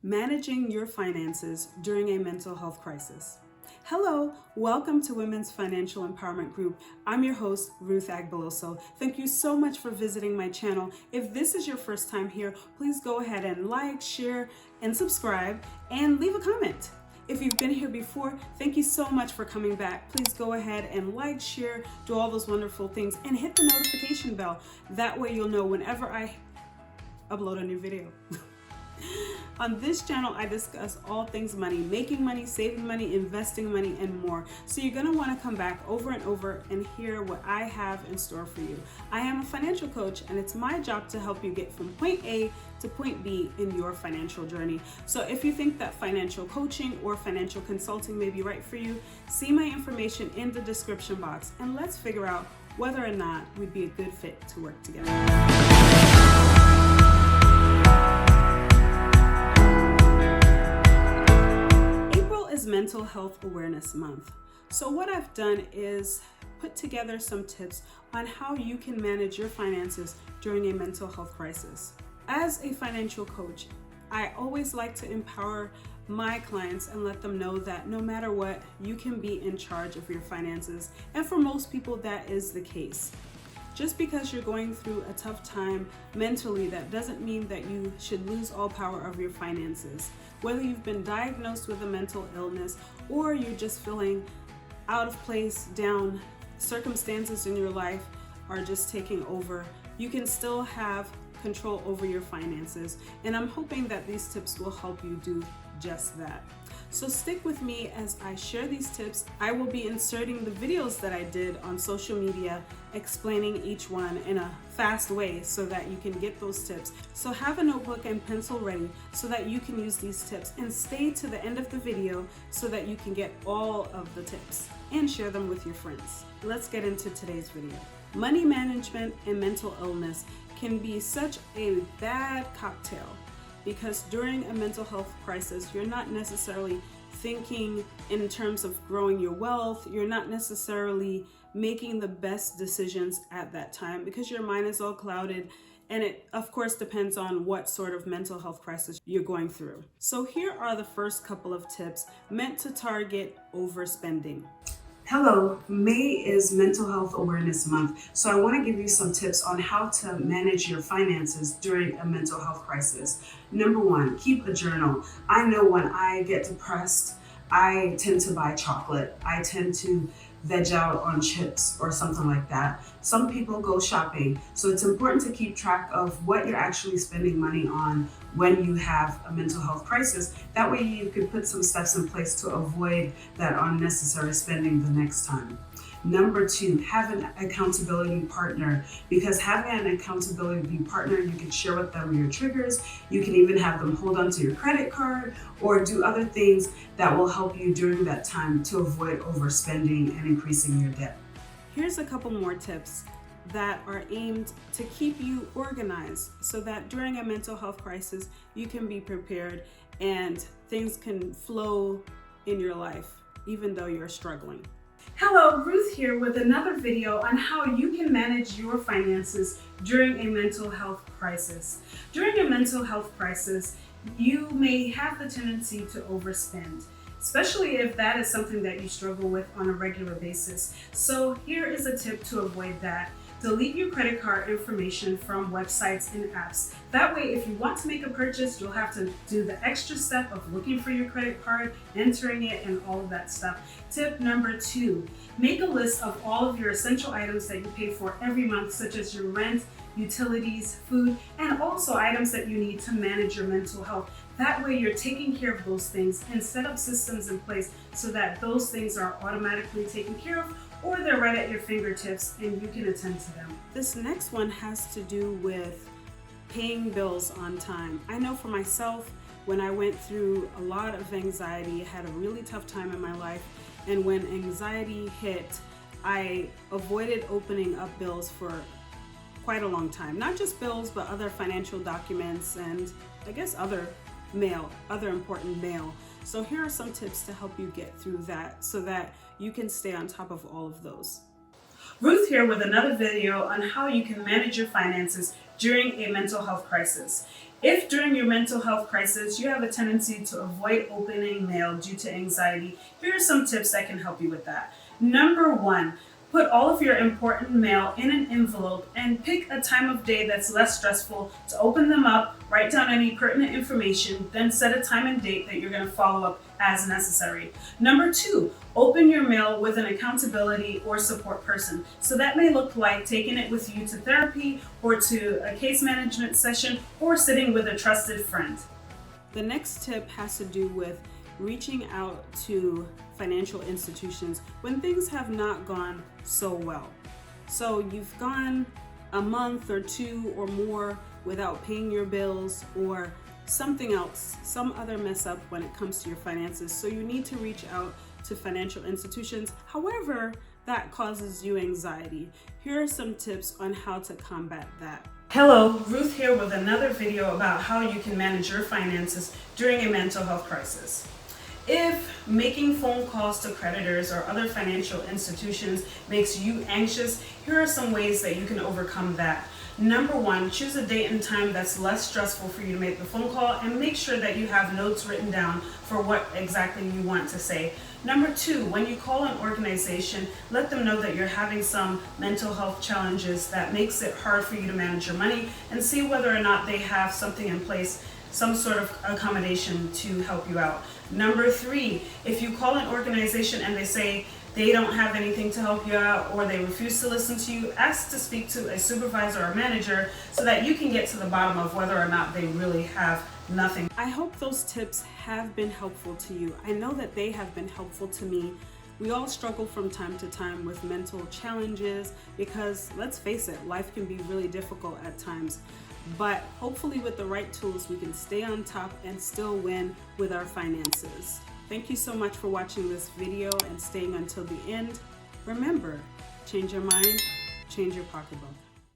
Managing your finances during a mental health crisis. Hello, welcome to Women's Financial Empowerment Group. I'm your host, Ruth Agbeloso. Thank you so much for visiting my channel. If this is your first time here, please go ahead and like, share, and subscribe, and leave a comment. If you've been here before, thank you so much for coming back. Please go ahead and like, share, do all those wonderful things, and hit the notification bell. That way you'll know whenever I upload a new video. On this channel, I discuss all things money, making money, saving money, investing money, and more. So you're gonna wanna come back over and over and hear what I have in store for you. I am a financial coach, and it's my job to help you get from point A to point B in your financial journey. So if you think that financial coaching or financial consulting may be right for you, see my information in the description box, and let's figure out whether or not we'd be a good fit to work together. Mental Health Awareness Month. So what I've done is put together some tips on how you can manage your finances during a mental health crisis. As a financial coach, I always like to empower my clients and let them know that no matter what, you can be in charge of your finances. And for most people, that is the case. Just because you're going through a tough time mentally, that doesn't mean that you should lose all power of your finances. Whether you've been diagnosed with a mental illness or you're just feeling out of place, down, circumstances in your life are just taking over, you can still have control over your finances. And I'm hoping that these tips will help you do just that. So stick with me as I share these tips. I will be inserting the videos that I did on social media explaining each one in a fast way so that you can get those tips. So have a notebook and pencil ready so that you can use these tips, and stay to the end of the video so that you can get all of the tips and share them with your friends. Let's get into today's video. Money management and mental illness can be such a bad cocktail, because during a mental health crisis, you're not necessarily thinking in terms of growing your wealth. You're not necessarily making the best decisions at that time because your mind is all clouded. And it, of course, depends on what sort of mental health crisis you're going through. So here are the first couple of tips meant to target overspending. Hello, May is Mental Health Awareness Month, so I want to give you some tips on how to manage your finances during a mental health crisis. Number one, keep a journal. I know when I get depressed, I tend to buy chocolate. I tend to veg out on chips or something like that. Some people go shopping, so it's important to keep track of what you're actually spending money on when you have a mental health crisis. That way you can put some steps in place to avoid that unnecessary spending the next time. Number two, have an accountability partner, because having an accountability partner, you can share with them your triggers. You can even have them hold onto your credit card or do other things that will help you during that time to avoid overspending and increasing your debt. Here's a couple more tips that are aimed to keep you organized so that during a mental health crisis, you can be prepared and things can flow in your life, even though you're struggling. Hello, Ruth here with another video on how you can manage your finances during a mental health crisis. During a mental health crisis, you may have the tendency to overspend, especially if that is something that you struggle with on a regular basis. So here is a tip to avoid that. Delete your credit card information from websites and apps. That way, if you want to make a purchase, you'll have to do the extra step of looking for your credit card, entering it, and all of that stuff. Tip number two, make a list of all of your essential items that you pay for every month, such as your rent, utilities, food, and also items that you need to manage your mental health. That way you're taking care of those things, and set up systems in place so that those things are automatically taken care of, or they're right at your fingertips and you can attend to them. This next one has to do with paying bills on time. I know for myself, when I went through a lot of anxiety, had a really tough time in my life, and when anxiety hit, I avoided opening up bills for quite a long time. Not just bills, but other financial documents and I guess other important mail. So here are some tips to help you get through that so that you can stay on top of all of those. Ruth here with another video on how you can manage your finances during a mental health crisis. If during your mental health crisis you have a tendency to avoid opening mail due to anxiety, here are some tips that can help you with that. Number one, put all of your important mail in an envelope and pick a time of day that's less stressful to open them up, write down any pertinent information, then set a time and date that you're going to follow up as necessary. Number two, open your mail with an accountability or support person. So that may look like taking it with you to therapy or to a case management session or sitting with a trusted friend. The next tip has to do with reaching out to financial institutions when things have not gone so well. So you've gone a month or two or more without paying your bills or something else, some other mess up when it comes to your finances. So you need to reach out to financial institutions. However, that causes you anxiety. Here are some tips on how to combat that. Hello, Ruth here with another video about how you can manage your finances during a mental health crisis. If making phone calls to creditors or other financial institutions makes you anxious, here are some ways that you can overcome that. Number one, choose a date and time that's less stressful for you to make the phone call and make sure that you have notes written down for what exactly you want to say. Number two, when you call an organization, let them know that you're having some mental health challenges that makes it hard for you to manage your money and see whether or not they have something in place, some sort of accommodation to help you out. Number three, if you call an organization and they say they don't have anything to help you out or they refuse to listen to you, ask to speak to a supervisor or manager so that you can get to the bottom of whether or not they really have nothing. I hope those tips have been helpful to you. I know that they have been helpful to me. We all struggle from time to time with mental challenges because, let's face it, life can be really difficult at times. But hopefully with the right tools, we can stay on top and still win with our finances. Thank you so much for watching this video and staying until the end. Remember, change your mind, change your pocketbook.